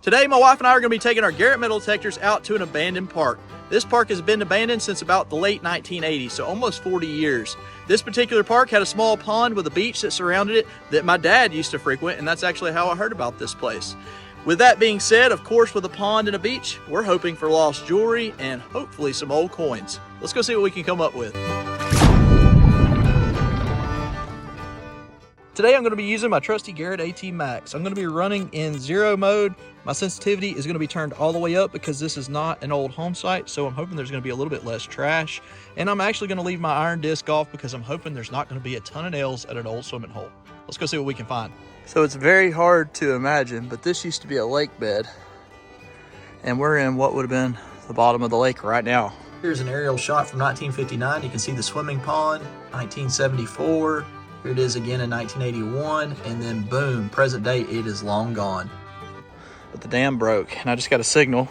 Today, my wife and I are going to be taking our Garrett metal detectors out to an abandoned park. This park has been abandoned since about the late 1980s, so almost 40 years. This particular park had a small pond with a beach that surrounded it that my dad used to frequent, and that's actually how I heard about this place. With that being said, of course, with a pond and a beach, we're hoping for lost jewelry and hopefully some old coins. Let's go see what we can come up with. Today I'm going to be using my trusty Garrett Atmax. I'm going to be running in 0 mode. My sensitivity is going to be turned all the way up because this is not an old home site, so I'm hoping there's going to be a little bit less trash. And I'm actually going to leave my iron disc off because I'm hoping there's not going to be a ton of nails at an old swimming hole. Let's go see what we can find. So it's very hard to imagine, but this used to be a lake bed. And we're in what would have been the bottom of the lake right now. Here's an aerial shot from 1959. You can see the swimming pond, 1974. Here it is again in 1981, and then boom, present day, it is long gone. But the dam broke, and I just got a signal,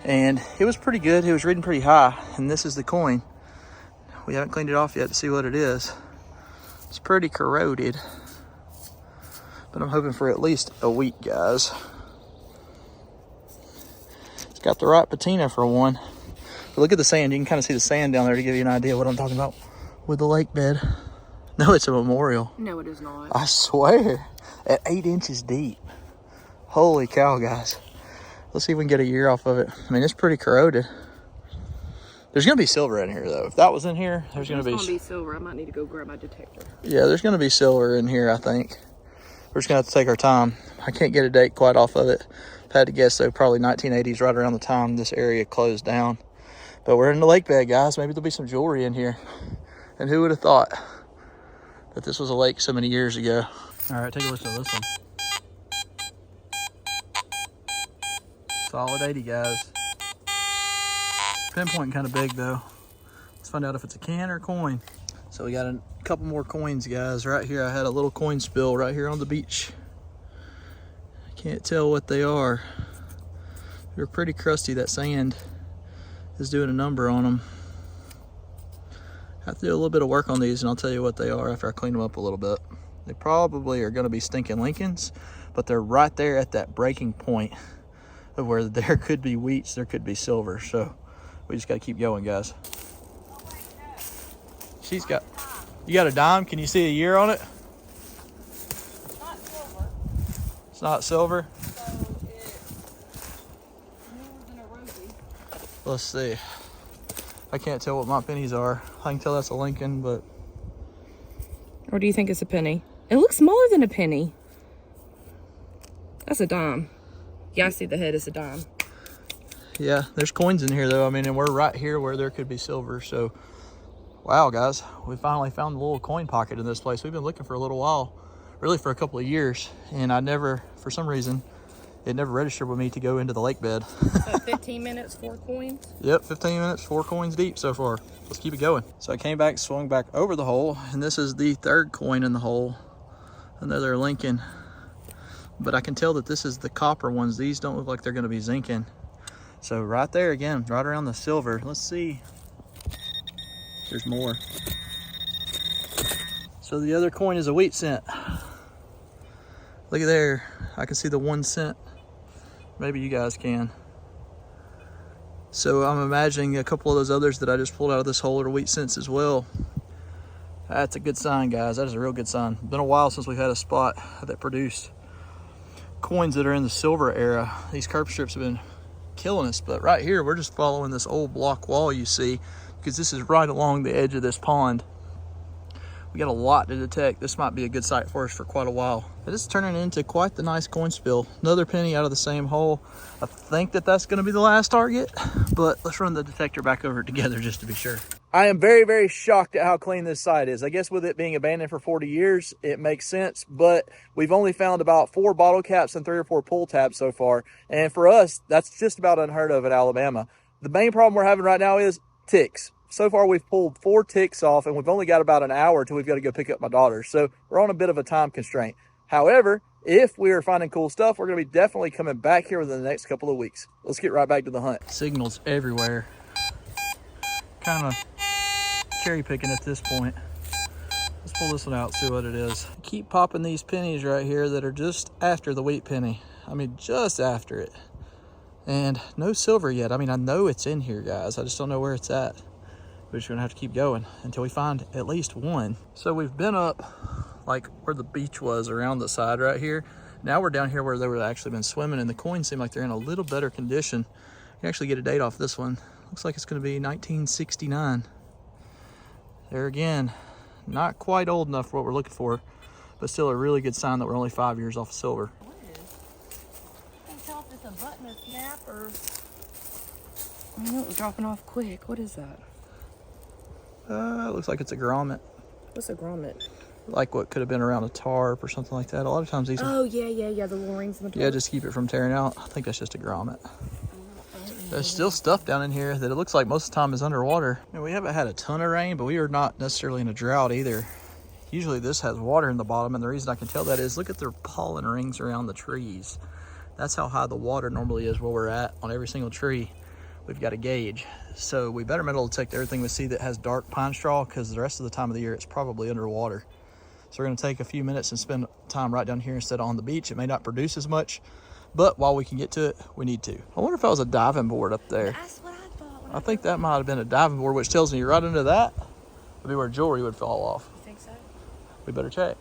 and it was pretty good. It was reading pretty high, and this is the coin. We haven't cleaned it off yet to see what it is. It's pretty corroded, but I'm hoping for at least a week, guys. It's got the right patina for one. But look at the sand. You can kind of see the sand down there to give you an idea of what I'm talking about with the lake bed. No, it's a memorial. No, it is not. I swear. At 8 inches deep. Holy cow, guys. Let's see if we can get a year off of it. I mean, it's pretty corroded. There's going to be silver in here, though. If that was in here, there's going to be silver. I might need to go grab my detector. Yeah, there's going to be silver in here, I think. We're just going to have to take our time. I can't get a date quite off of it. If I had to guess, though, probably 1980s, right around the time this area closed down. But we're in the lake bed, guys. Maybe there'll be some jewelry in here. And who would have thought that this was a lake so many years ago? All right, take a listen to this one. Solid 80, guys. Pinpoint kind of big though. Let's find out if it's a can or a coin. So we got a couple more coins, guys. Right here, I had a little coin spill right here on the beach. I can't tell what they are. They're pretty crusty. That sand is doing a number on them. I have to do a little bit of work on these, and I'll tell you what they are after I clean them up a little bit. They probably are going to be stinking Lincolns, but they're right there at that breaking point of where there could be wheats, there could be silver. So we just got to keep going, guys. She's got, you got a dime? Can you see a year on it? It's not silver. It's not silver? So it's newer than a rosy. Let's see. I can't tell what my pennies are. I can tell that's a Lincoln, but... Or do you think it's a penny? It looks smaller than a penny. That's a dime. Yeah, I see the head is a dime. Yeah, there's coins in here, though. I mean, and we're right here where there could be silver, so... Wow, guys. We finally found a little coin pocket in this place. We've been looking for a little while. Really, for a couple of years. And I never, for some reason, it never registered with me to go into the lake bed. So 15 minutes, 4 coins? Yep, 15 minutes, 4 coins deep so far. Let's keep it going. So I came back, swung back over the hole, and this is the 3rd coin in the hole. Another Lincoln. But I can tell that this is the copper ones. These don't look like they're going to be zinking. So right there again, right around the silver. Let's see. There's more. So the other coin is a wheat cent. Look at there. I can see the 1 cent. Maybe you guys can. So I'm imagining a couple of those others that I just pulled out of this hole are wheat cents as well. That's a good sign, guys. That is a real good sign. Been a while since we've had a spot that produced coins that are in the silver era. These curb strips have been killing us, but right here we're just following this old block wall you see, because this is right along the edge of this pond. We got a lot to detect. This might be a good site for us for quite a while. It is turning into quite the nice coin spill. Another penny out of the same hole. I think that that's going to be the last target, but let's run the detector back over it together just to be sure. I am very, very shocked at how clean this site is. I guess with it being abandoned for 40 years, it makes sense, but we've only found about 4 bottle caps and 3 or 4 pull tabs so far. And for us, that's just about unheard of in Alabama. The main problem we're having right now is ticks. So far, we've pulled 4 ticks off, and we've only got about an hour till we've got to go pick up my daughter. So we're on a bit of a time constraint. However, if we are finding cool stuff, we're going to be definitely coming back here within the next couple of weeks. Let's get right back to the hunt. Signals everywhere. Kind of cherry picking at this point. Let's pull this one out, see what it is. Keep popping these pennies right here that are just after the wheat penny. I mean, just after it. And no silver yet. I mean, I know it's in here, guys. I just don't know where it's at. We're just gonna have to keep going until we find at least one. So we've been up like where the beach was around the side right here. Now we're down here where they were actually been swimming, and the coins seem like they're in a little better condition. You can actually get a date off this one. Looks like it's gonna be 1969. There again, not quite old enough for what we're looking for, but still a really good sign that we're only 5 years off of silver. What is? I can't tell if it's a button, a snap, or... I know it was dropping off quick. What is that? It looks like it's a grommet. What's a grommet? Like what could have been around a tarp or something like that. A lot of times these are... Oh, yeah, the little rings in the tarp. Yeah, just keep it from tearing out. I think that's just a grommet. There's still stuff down in here that it looks like most of the time is underwater. And we haven't had a ton of rain, but we are not necessarily in a drought either. Usually this has water in the bottom, and the reason I can tell that is look at the pollen rings around the trees. That's how high the water normally is where we're at on every single tree. We've got a gauge. So we better metal detect everything we see that has dark pine straw, because the rest of the time of the year it's probably underwater. So we're gonna take a few minutes and spend time right down here instead of on the beach. It may not produce as much, but while we can get to it, we need to. I wonder if that was a diving board up there. That's what I thought. I think that might have been a diving board, which tells me right under that would be where jewelry would fall off. You think so? We better check.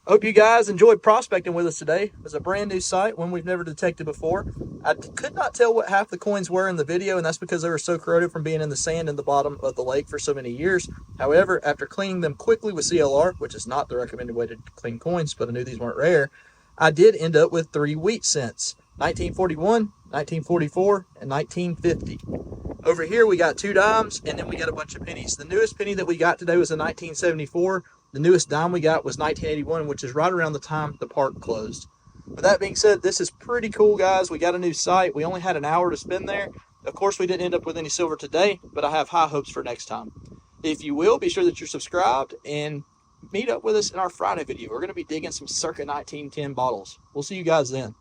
Hope you guys enjoyed prospecting with us today. It was a brand new site, one we've never detected before. I could not tell what half the coins were in the video, and that's because they were so corroded from being in the sand in the bottom of the lake for so many years. However, after cleaning them quickly with CLR, which is not the recommended way to clean coins, but I knew these weren't rare, I did end up with 3 wheat cents: 1941, 1944, and 1950. Over here we got 2 dimes, and then we got a bunch of pennies. The newest penny that we got today was a 1974. The newest dime we got was 1981, which is right around the time the park closed. With that being said, this is pretty cool, guys. We got a new site. We only had an hour to spend there. Of course, we didn't end up with any silver today, but I have high hopes for next time. If you will, be sure that you're subscribed and meet up with us in our Friday video. We're going to be digging some circa 1910 bottles. We'll see you guys then.